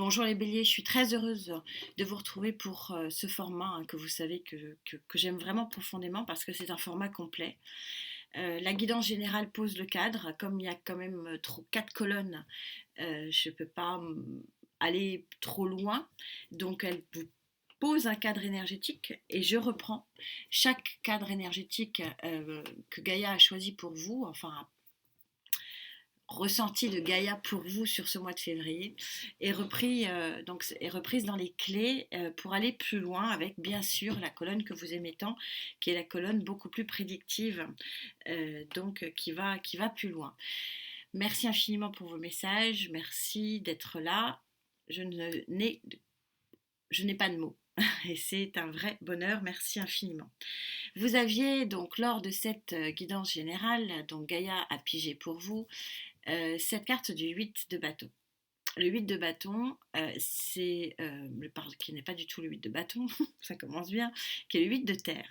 Bonjour les béliers, je suis très heureuse de vous retrouver pour ce format que vous savez que j'aime vraiment profondément parce que c'est un format complet. La guidance générale pose le cadre, comme il y a quand même quatre colonnes, je ne peux pas aller trop loin, donc elle vous pose un cadre énergétique et je reprends chaque cadre énergétique que Gaïa a choisi pour vous, enfin ressenti de Gaïa pour vous sur ce mois de février est reprise dans les clés pour aller plus loin avec bien sûr la colonne que vous aimez tant, qui est la colonne beaucoup plus prédictive, qui va plus loin. Merci infiniment pour vos messages, merci d'être là. Je n'ai pas de mots. Et c'est un vrai bonheur, merci infiniment. Vous aviez donc lors de cette guidance générale, donc Gaïa a pigé pour vous, cette carte du 8 de bâton. Le 8 de bâton, qui n'est pas du tout le 8 de bâton, ça commence bien, qui est le 8 de terre.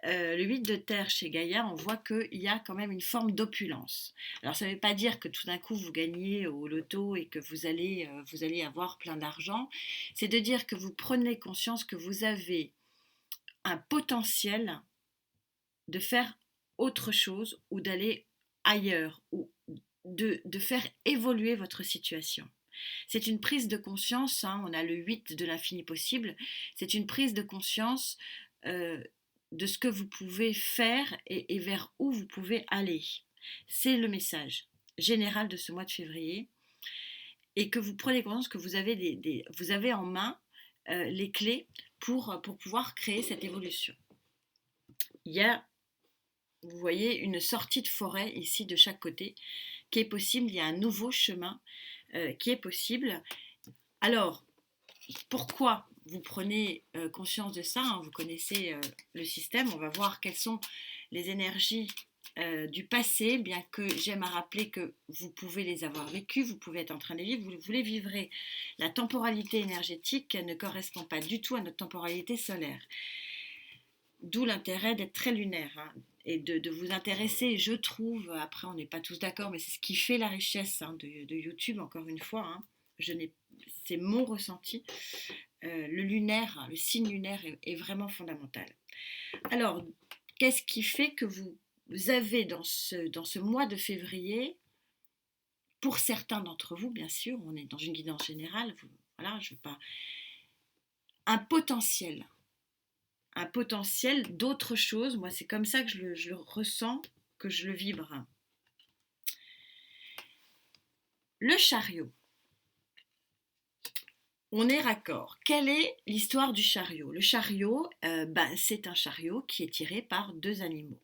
Le 8 de terre chez Gaïa, on voit qu'il y a quand même une forme d'opulence. Alors ça ne veut pas dire que tout d'un coup vous gagnez au loto et que vous allez avoir plein d'argent. C'est de dire que vous prenez conscience que vous avez un potentiel de faire autre chose ou d'aller ailleurs ou de faire évoluer votre situation. C'est une prise de conscience, on a le 8 de l'infini possible, c'est une prise de conscience de ce que vous pouvez faire et vers où vous pouvez aller. C'est le message général de ce mois de février et que vous prenez conscience que vous avez, vous avez en main les clés pour pouvoir créer cette évolution. Il y a, vous voyez, une sortie de forêt ici de chaque côté qui est possible, il y a un nouveau chemin qui est possible. Alors, pourquoi vous prenez conscience de ça, vous connaissez le système, on va voir quelles sont les énergies du passé, bien que j'aime à rappeler que vous pouvez les avoir vécues, vous pouvez être en train de les vivre, vous les vivrez. La temporalité énergétique ne correspond pas du tout à notre temporalité solaire. D'où l'intérêt d'être très lunaire et de vous intéresser, je trouve, après on n'est pas tous d'accord, mais c'est ce qui fait la richesse de YouTube, encore une fois, c'est mon ressenti. Le lunaire, le signe lunaire est vraiment fondamental. Alors, qu'est-ce qui fait que vous avez dans ce mois de février, pour certains d'entre vous, bien sûr, on est dans une guidance générale, voilà, je veux pas, un potentiel d'autre chose. Moi, c'est comme ça que je le ressens, que je le vibre. Le chariot. On est raccord. Quelle est l'histoire du chariot? Le chariot, c'est un chariot qui est tiré par deux animaux.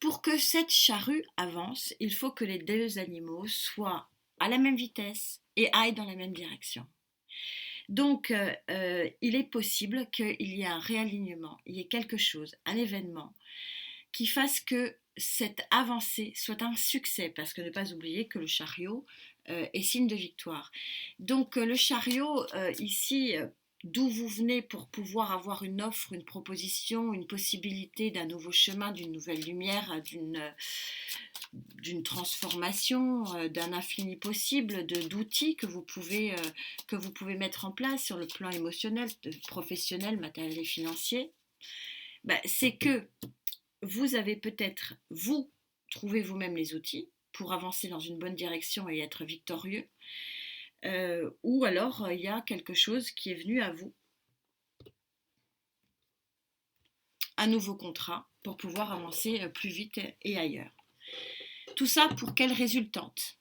Pour que cette charrue avance, il faut que les deux animaux soient à la même vitesse et aillent dans la même direction. Donc, il est possible qu'il y ait un réalignement, il y ait quelque chose, un événement, qui fasse que cette avancée soit un succès, parce que ne pas oublier que le chariot est signe de victoire. Donc, le chariot, ici, d'où vous venez pour pouvoir avoir une offre, une proposition, une possibilité d'un nouveau chemin, d'une nouvelle lumière, d'une transformation, d'un infini possible, d'outils que vous pouvez mettre en place sur le plan émotionnel, professionnel, matériel et financier, c'est que vous avez peut-être, vous, trouvé vous-même les outils pour avancer dans une bonne direction et être victorieux, ou alors il y a quelque chose qui est venu à vous, un nouveau contrat pour pouvoir avancer plus vite et ailleurs. Tout ça pour quelle résultante?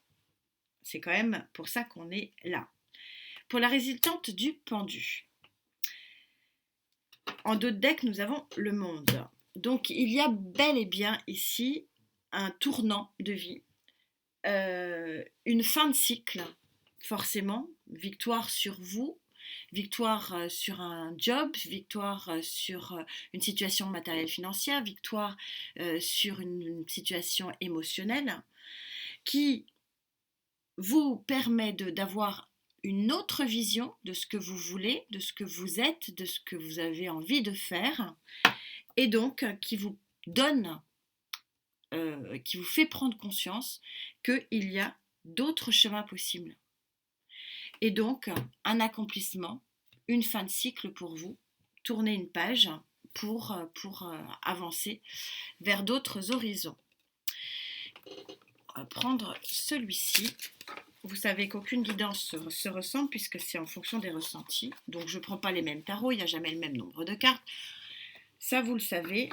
C'est quand même pour ça qu'on est là. Pour la résultante du pendu. En dos de deck, nous avons le monde. Donc, il y a bel et bien ici un tournant de vie, une fin de cycle, forcément, victoire sur vous, victoire sur un job, victoire sur une situation matérielle financière, victoire sur une situation émotionnelle qui vous permet d'avoir une autre vision de ce que vous voulez, de ce que vous êtes, de ce que vous avez envie de faire, et donc qui vous donne, qui vous fait prendre conscience qu'il y a d'autres chemins possibles, Et donc, un accomplissement, une fin de cycle pour vous, tourner une page pour avancer vers d'autres horizons. On va prendre celui-ci. Vous savez qu'aucune guidance se ressemble puisque c'est en fonction des ressentis. Donc je ne prends pas les mêmes tarots, il n'y a jamais le même nombre de cartes. Ça, vous le savez,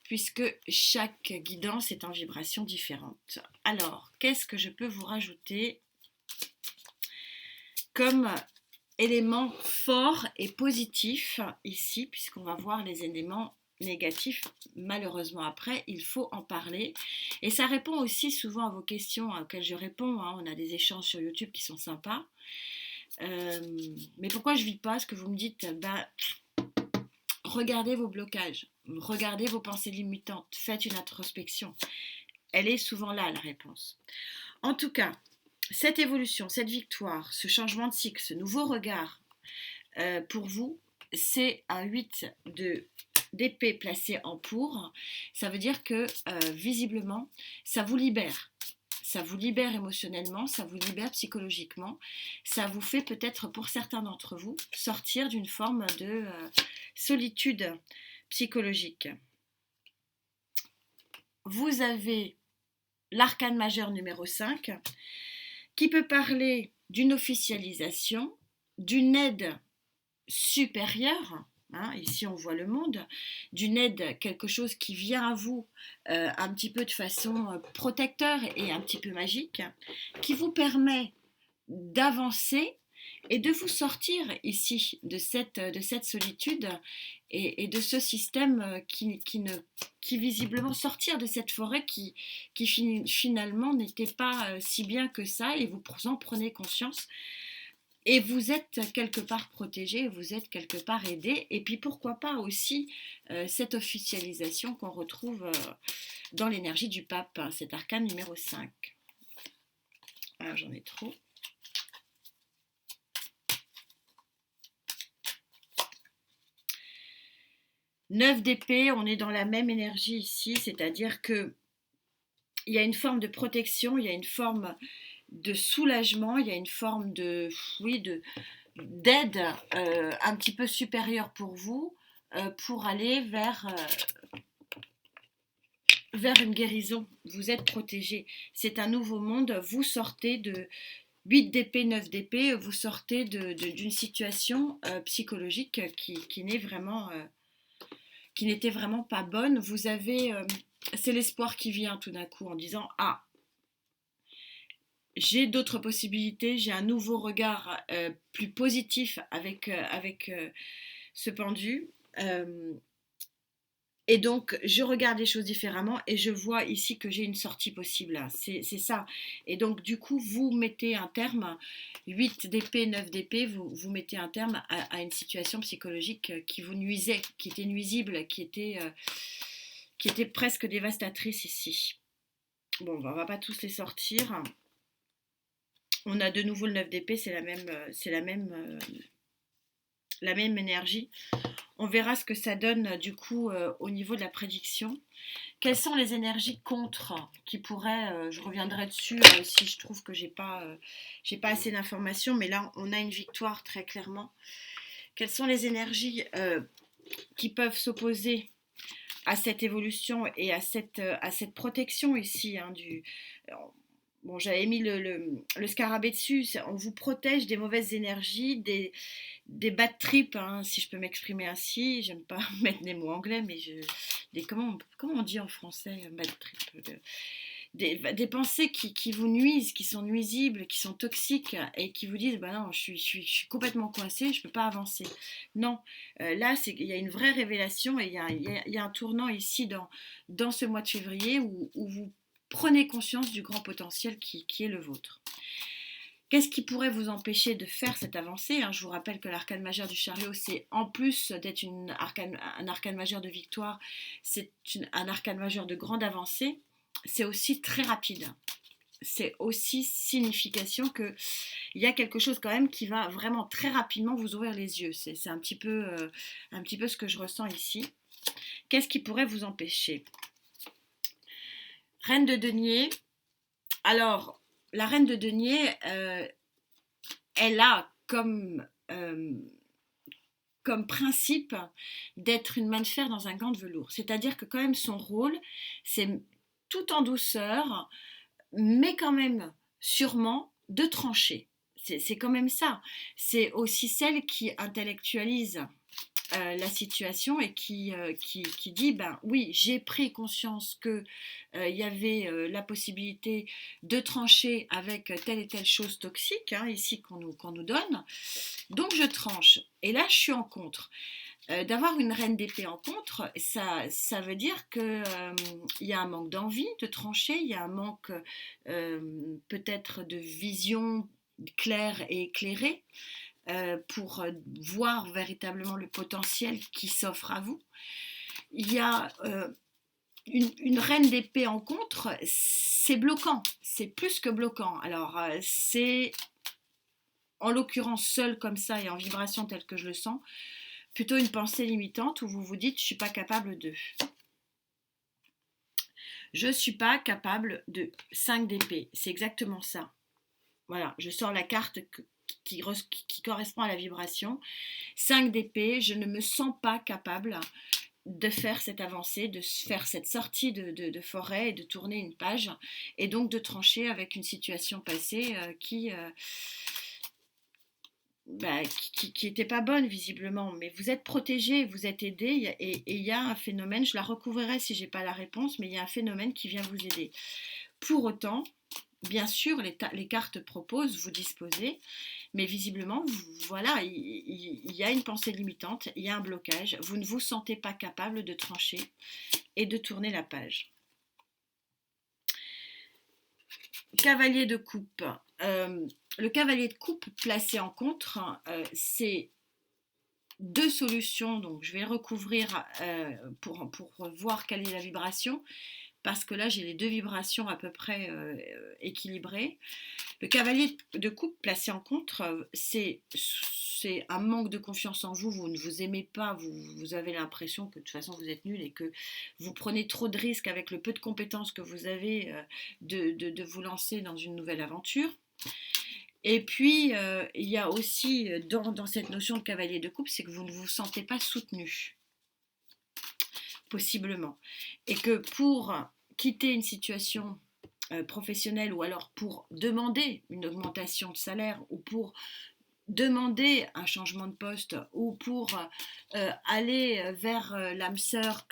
puisque chaque guidance est en vibration différente. Alors, qu'est-ce que je peux vous rajouter comme élément fort et positif ici, puisqu'on va voir les éléments négatifs, malheureusement après, il faut en parler. Et ça répond aussi souvent à vos questions auxquelles je réponds, hein. On a des échanges sur YouTube qui sont sympas. Mais pourquoi je ne vis pas ce que vous me dites? Regardez vos blocages, regardez vos pensées limitantes, faites une introspection. Elle est souvent là, la réponse. En tout cas, cette évolution, cette victoire, ce changement de cycle, ce nouveau regard, pour vous, c'est un 8 d'épée placé en pour. Ça veut dire que, visiblement, ça vous libère. Ça vous libère émotionnellement, ça vous libère psychologiquement. Ça vous fait peut-être, pour certains d'entre vous, sortir d'une forme de solitude psychologique. Vous avez l'arcane majeur numéro 5 qui peut parler d'une officialisation, d'une aide supérieure, hein, ici on voit le monde, d'une aide, quelque chose qui vient à vous un petit peu de façon protecteur et un petit peu magique, qui vous permet d'avancer et de vous sortir ici de cette solitude et de ce système qui visiblement sortir de cette forêt qui finalement n'était pas si bien que ça, et vous en prenez conscience et vous êtes quelque part protégé, vous êtes quelque part aidé, et puis pourquoi pas aussi cette officialisation qu'on retrouve dans l'énergie du pape, hein, cet arcane numéro 5. Alors j'en ai trop. 9 d'épée, on est dans la même énergie ici, c'est-à-dire que il y a une forme de protection, il y a une forme de soulagement, il y a une forme de, oui, d'aide un petit peu supérieure pour vous, pour aller vers une guérison. Vous êtes protégé. C'est un nouveau monde. Vous sortez de 8 d'épée, 9 d'épée, vous sortez d'une situation psychologique qui n'est vraiment... qui n'était vraiment pas bonne. Vous avez, c'est l'espoir qui vient tout d'un coup en disant « Ah, j'ai d'autres possibilités, j'ai un nouveau regard plus positif avec ce pendu. Et donc, je regarde les choses différemment et je vois ici que j'ai une sortie possible. C'est ça. Et donc, du coup, vous mettez un terme, 8 d'épée, 9 d'épée, vous mettez un terme à une situation psychologique qui vous nuisait, qui était nuisible, qui était presque dévastatrice ici. Bon, on va pas tous les sortir. On a de nouveau le 9 d'épée, c'est la même énergie. On verra ce que ça donne du coup au niveau de la prédiction. Quelles sont les énergies contre qui pourraient, je reviendrai dessus si je trouve que j'ai pas assez d'informations, mais là on a une victoire très clairement. Quelles sont les énergies qui peuvent s'opposer à cette évolution et à cette protection ici, hein, bon, j'avais mis le scarabée dessus, on vous protège des mauvaises énergies, des bad trips, hein, si je peux m'exprimer ainsi. J'aime pas mettre des mots anglais, mais comment on dit en français bad trip, des pensées qui vous nuisent, qui sont nuisibles, qui sont toxiques et qui vous disent bah non, je suis complètement coincée, je peux pas avancer. Non, là il y a une vraie révélation et il y a un tournant ici dans ce mois de février où vous prenez conscience du grand potentiel qui est le vôtre. Qu'est-ce qui pourrait vous empêcher de faire cette avancée, hein? Je vous rappelle que l'arcane majeur du chariot, c'est en plus d'être un arcane majeur de victoire, c'est un arcane majeur de grande avancée. C'est aussi très rapide. C'est aussi signification qu'il y a quelque chose quand même qui va vraiment très rapidement vous ouvrir les yeux. C'est un petit peu ce que je ressens ici. Qu'est-ce qui pourrait vous empêcher? Reine de denier. Alors, la reine de denier, elle a comme principe d'être une main de fer dans un gant de velours. C'est-à-dire que quand même son rôle, c'est tout en douceur, mais quand même sûrement de trancher. C'est quand même ça. C'est aussi celle qui intellectualise la situation et qui dit, ben oui, j'ai pris conscience que il y avait la possibilité de trancher avec telle et telle chose toxique, hein, ici qu'on nous donne, donc je tranche. Et là, je suis en contre. D'avoir une reine d'épée en contre, ça veut dire qu'il y a un manque d'envie de trancher, il y a un manque peut-être de vision claire et éclairée pour voir véritablement le potentiel qui s'offre à vous. Il y a une reine d'épée en contre, c'est bloquant, c'est plus que bloquant. Alors c'est en l'occurrence seul comme ça et en vibration telle que je le sens, plutôt une pensée limitante où vous vous dites je ne suis pas capable de. Je ne suis pas capable de 5 d'épée, c'est exactement ça. Voilà, je sors la carte qui correspond à la vibration. 5 d'épée, je ne me sens pas capable de faire cette avancée, de faire cette sortie de forêt et de tourner une page et donc de trancher avec une situation passée qui n'était pas bonne visiblement, mais vous êtes protégé, vous êtes aidé et il y a un phénomène, je la recouvrirai si j'ai pas la réponse, mais il y a un phénomène qui vient vous aider. Pour autant, bien sûr, les cartes proposent, vous disposez, mais visiblement, voilà, il y a une pensée limitante, il y a un blocage, vous ne vous sentez pas capable de trancher et de tourner la page. Cavalier de coupe. Le cavalier de coupe placé en contre, c'est deux solutions, donc je vais recouvrir pour voir quelle est la vibration, parce que là j'ai les deux vibrations à peu près équilibrées. Le cavalier de coupe placé en contre, c'est un manque de confiance en vous, vous ne vous aimez pas, vous avez l'impression que de toute façon vous êtes nul et que vous prenez trop de risques avec le peu de compétences que vous avez de vous lancer dans une nouvelle aventure. Et puis, il y a aussi dans cette notion de cavalier de coupe, c'est que vous ne vous sentez pas soutenu, possiblement. Et que pour quitter une situation professionnelle ou alors pour demander une augmentation de salaire ou pour demander un changement de poste ou pour aller vers l'âme sœur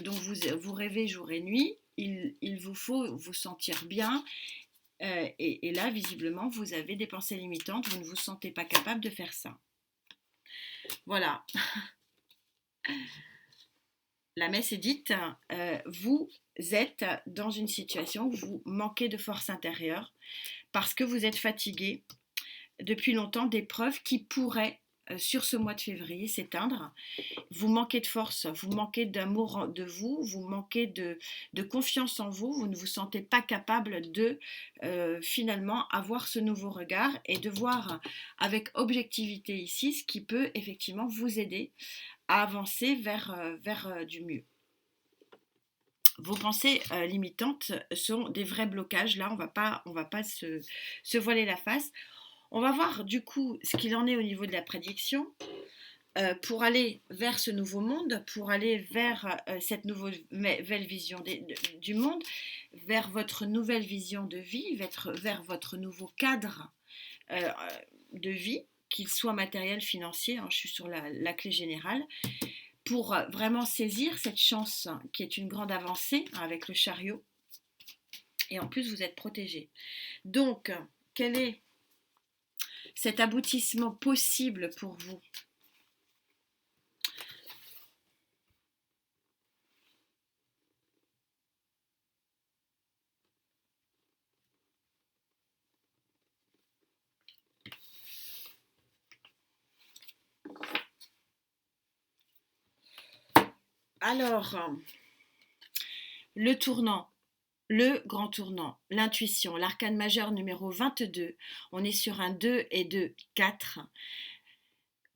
dont vous rêvez jour et nuit, il vous faut vous sentir bien. Et là, visiblement, vous avez des pensées limitantes, vous ne vous sentez pas capable de faire ça. Voilà. La messe est dite, vous êtes dans une situation où vous manquez de force intérieure parce que vous êtes fatigué depuis longtemps d'épreuves qui pourraient, sur ce mois de février, s'éteindre. Vous manquez de force, vous manquez d'amour de vous, vous manquez de confiance en vous, vous ne vous sentez pas capable de finalement avoir ce nouveau regard et de voir avec objectivité ici ce qui peut effectivement vous aider à avancer vers du mieux. Vos pensées limitantes sont des vrais blocages. Là, on va pas se voiler la face. On va voir du coup ce qu'il en est au niveau de la prédiction pour aller vers ce nouveau monde, pour aller vers cette nouvelle vision du monde, vers votre nouvelle vision de vie, vers votre nouveau cadre de vie, qu'il soit matériel, financier, hein, je suis sur la clé générale, pour vraiment saisir cette chance qui est une grande avancée hein, avec le chariot. Et en plus, vous êtes protégé. Donc, quel est cet aboutissement possible pour vous? Alors, le tournant, le grand tournant, l'intuition, l'arcane majeur numéro 22, on est sur un 2 et 2, 4.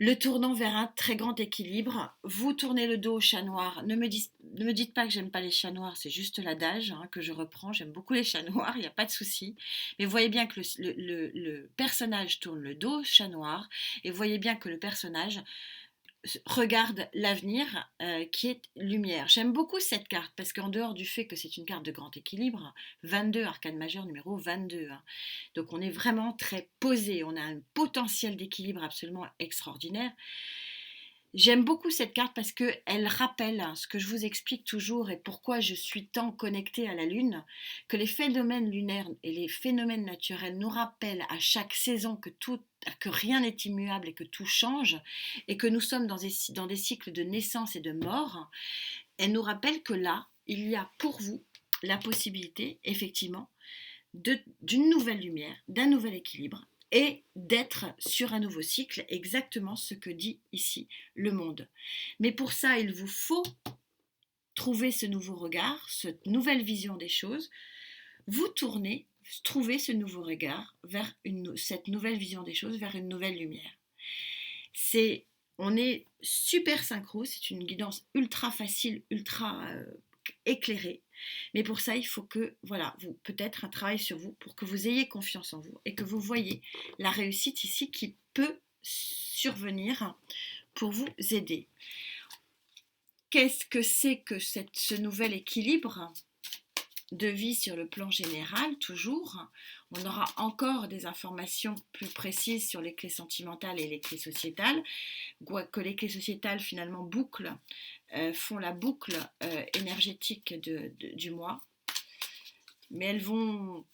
le tournant vers un très grand équilibre. Vous tournez le dos au chat noir. Ne me dites pas que j'aime pas les chats noirs, c'est juste l'adage hein, que je reprends. J'aime beaucoup les chats noirs, il n'y a pas de souci. Mais vous voyez bien que le personnage tourne le dos au chat noir et vous voyez bien que le personnage regarde l'avenir qui est lumière. J'aime beaucoup cette carte parce qu'en dehors du fait que c'est une carte de grand équilibre, 22, arcane majeur numéro 22, hein, donc on est vraiment très posé, on a un potentiel d'équilibre absolument extraordinaire. J'aime beaucoup cette carte parce qu'elle rappelle ce que je vous explique toujours et pourquoi je suis tant connectée à la Lune, que les phénomènes lunaires et les phénomènes naturels nous rappellent à chaque saison que rien n'est immuable et que tout change et que nous sommes dans des cycles de naissance et de mort. Elle nous rappelle que là, il y a pour vous la possibilité, effectivement, d'une nouvelle lumière, d'un nouvel équilibre et d'être sur un nouveau cycle, exactement ce que dit ici le monde. Mais pour ça, il vous faut trouver ce nouveau regard, cette nouvelle vision des choses, vous tournez, trouver ce nouveau regard vers cette nouvelle vision des choses, vers une nouvelle lumière. On est super synchro, c'est une guidance ultra facile, ultra éclairée. Mais pour ça, il faut que, voilà, peut-être un travail sur vous pour que vous ayez confiance en vous et que vous voyez la réussite ici qui peut survenir pour vous aider. Qu'est-ce que c'est que ce nouvel équilibre de vie sur le plan général, toujours? On aura encore des informations plus précises sur les clés sentimentales et les clés sociétales, que les clés sociétales finalement font la boucle énergétique du mois, mais elles vont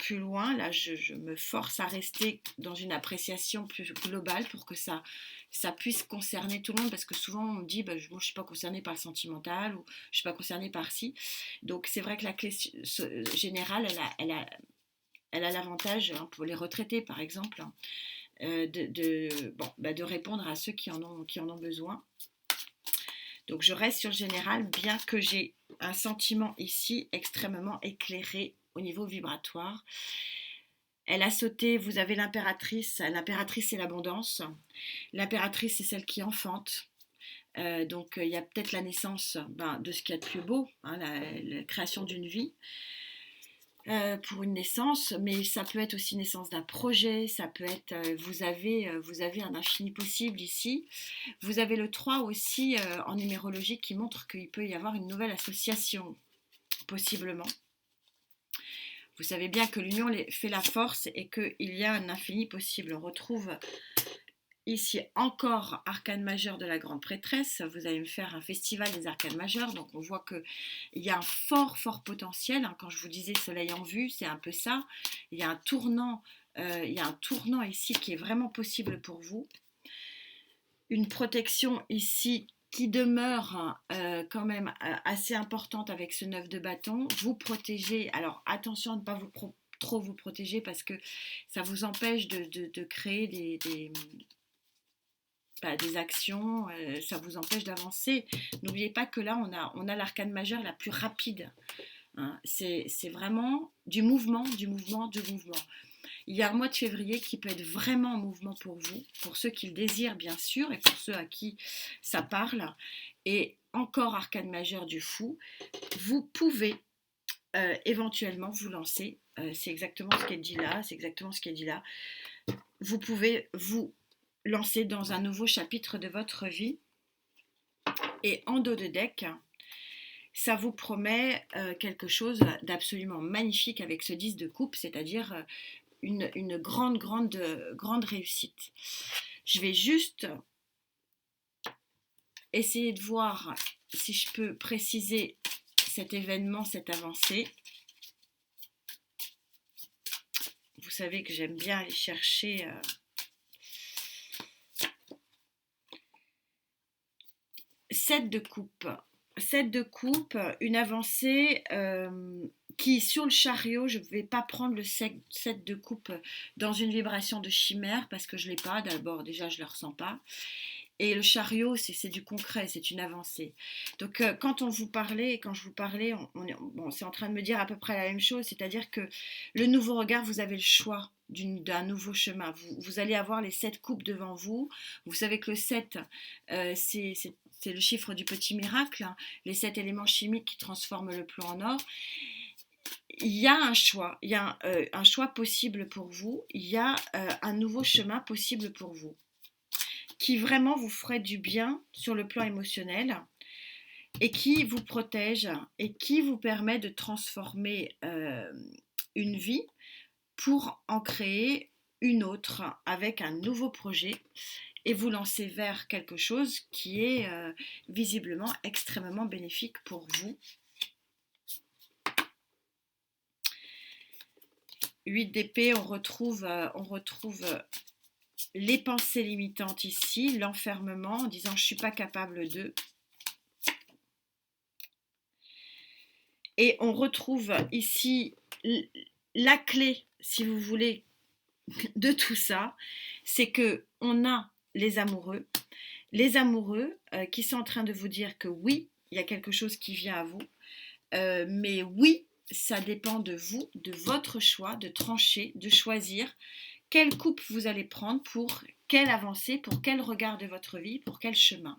plus loin. Là, je me force à rester dans une appréciation plus globale pour que ça puisse concerner tout le monde, parce que souvent on me dit moi je ne suis pas concernée par le sentimental ou je ne suis pas concernée par ci. Donc c'est vrai que la clé générale, elle a l'avantage hein, pour les retraités par exemple de répondre à ceux qui en ont besoin. Donc je reste sur le général, bien que j'ai un sentiment ici extrêmement éclairé au niveau vibratoire. Elle a sauté, vous avez l'impératrice c'est l'abondance. L'impératrice c'est celle qui enfante. Donc il y a peut-être la naissance de ce qu'il y a de plus beau, hein, la création d'une vie. Pour une naissance, mais ça peut être aussi naissance d'un projet, ça peut être, vous avez un infini possible ici. Vous avez le 3 aussi en numérologie qui montre qu'il peut y avoir une nouvelle association, possiblement. Vous savez bien que l'union fait la force et qu'il y a un infini possible. On retrouve ici encore arcane majeur de la grande prêtresse. Vous allez me faire un festival des arcanes majeurs, donc on voit qu'il y a un fort potentiel, hein. Quand je vous disais soleil en vue, c'est un peu ça. Il y a un tournant ici qui est vraiment possible pour vous. Une protection ici qui demeure quand même assez importante avec ce 9 de bâton. Vous protégez, alors attention à ne pas trop vous protéger parce que ça vous empêche de créer des actions, ça vous empêche d'avancer. N'oubliez pas que là, on a l'arcane majeur la plus rapide. Hein. C'est vraiment du mouvement. Il y a un mois de février qui peut être vraiment en mouvement pour vous, pour ceux qui le désirent bien sûr, et pour ceux à qui ça parle. Et encore arcane majeur du fou, vous pouvez éventuellement vous lancer. C'est exactement ce qui est dit là. Vous pouvez vous lancer dans un nouveau chapitre de votre vie. Et en dos de deck, ça vous promet quelque chose d'absolument magnifique avec ce 10 de coupe, c'est-à-dire une grande réussite. Je vais juste essayer de voir si je peux préciser cet événement, cette avancée. Vous savez que j'aime bien aller chercher... 7 de coupe. 7 de coupe, une avancée qui, sur le chariot, je ne vais pas prendre le 7 de coupe dans une vibration de chimère parce que je ne l'ai pas. D'abord, déjà, je ne le ressens pas. Et le chariot, c'est du concret, c'est une avancée. Donc, quand je vous parlais, c'est en train de me dire à peu près la même chose, c'est-à-dire que le nouveau regard, vous avez le choix. d'un nouveau chemin. Vous allez avoir les 7 coupes devant vous. Vous savez que le 7, c'est le chiffre du petit miracle, hein, les 7 éléments chimiques qui transforment le plomb en or. Il y a un choix, il y a un choix possible pour vous, il y a un nouveau chemin possible pour vous, qui vraiment vous ferait du bien sur le plan émotionnel et qui vous protège et qui vous permet de transformer une vie pour en créer une autre avec un nouveau projet et vous lancer vers quelque chose qui est visiblement extrêmement bénéfique pour vous. 8 d'épée, on retrouve les pensées limitantes ici, l'enfermement en disant je ne suis pas capable de. Et on retrouve ici la clé, si vous voulez, de tout ça, c'est que on a les amoureux qui sont en train de vous dire que oui, il y a quelque chose qui vient à vous, mais oui, ça dépend de vous, de votre choix, de trancher, de choisir quelle coupe vous allez prendre pour quelle avancée, pour quel regard de votre vie, pour quel chemin.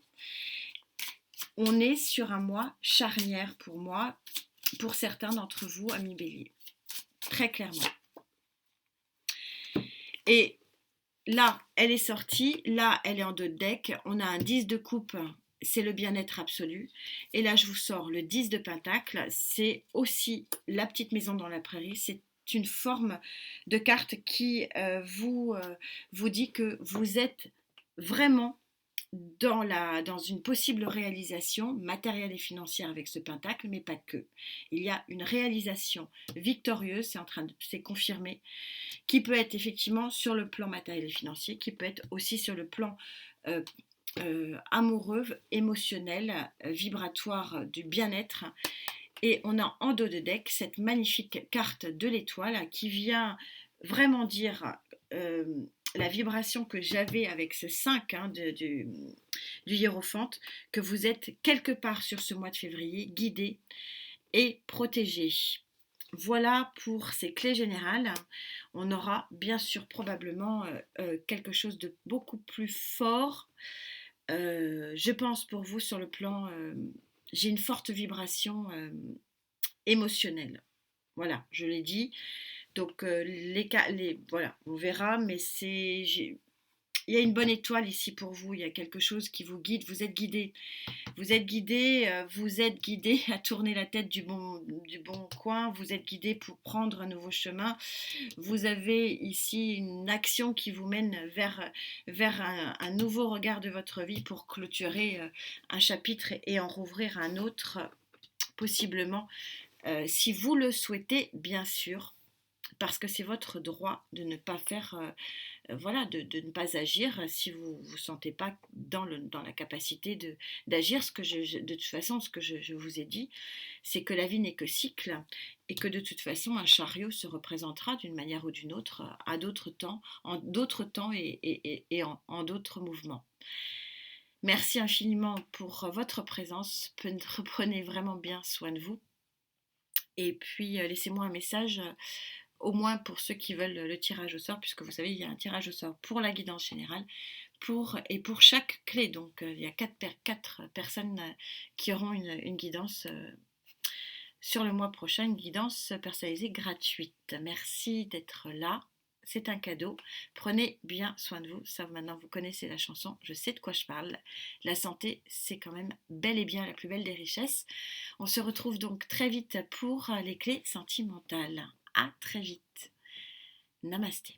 On est sur un mois charnière pour moi, pour certains d'entre vous, amis Bélier, très clairement. Et là, elle est sortie, là, elle est en 2 decks, on a un 10 de coupe, c'est le bien-être absolu, et là, je vous sors le 10 de pentacle, c'est aussi la petite maison dans la prairie, c'est une forme de carte qui vous dit que vous êtes vraiment dans une possible réalisation matérielle et financière avec ce pentacle, mais pas que. Il y a une réalisation victorieuse, c'est confirmé, qui peut être effectivement sur le plan matériel et financier, qui peut être aussi sur le plan amoureux, émotionnel, vibratoire du bien-être. Et on a en dos de deck cette magnifique carte de l'étoile qui vient vraiment dire la vibration que j'avais avec ce 5 du hiérophante, que vous êtes quelque part sur ce mois de février guidé et protégé. Voilà pour ces clés générales. On aura bien sûr probablement quelque chose de beaucoup plus fort, je pense, pour vous sur le plan... j'ai une forte vibration émotionnelle. Voilà, je l'ai dit. Donc, voilà, on verra, mais il y a une bonne étoile ici pour vous, il y a quelque chose qui vous guide, vous êtes guidé. Vous êtes guidé à tourner la tête du bon coin, vous êtes guidé pour prendre un nouveau chemin. Vous avez ici une action qui vous mène vers un nouveau regard de votre vie pour clôturer un chapitre et en rouvrir un autre, possiblement, si vous le souhaitez, bien sûr. Parce que c'est votre droit de ne pas faire, de ne pas agir si vous ne vous sentez pas dans la capacité d'agir. De toute façon, ce que je vous ai dit, c'est que la vie n'est que cycle et que de toute façon, un chariot se représentera d'une manière ou d'une autre à d'autres temps, en d'autres temps et en d'autres mouvements. Merci infiniment pour votre présence. Prenez vraiment bien soin de vous. Et puis, laissez-moi un message au moins pour ceux qui veulent le tirage au sort, puisque vous savez, il y a un tirage au sort pour la guidance générale et pour chaque clé. Donc, il y a 4 personnes qui auront une guidance sur le mois prochain, une guidance personnalisée gratuite. Merci d'être là. C'est un cadeau. Prenez bien soin de vous. Ça, maintenant, vous connaissez la chanson. Je sais de quoi je parle. La santé, c'est quand même bel et bien la plus belle des richesses. On se retrouve donc très vite pour les clés sentimentales. À très vite. Namasté.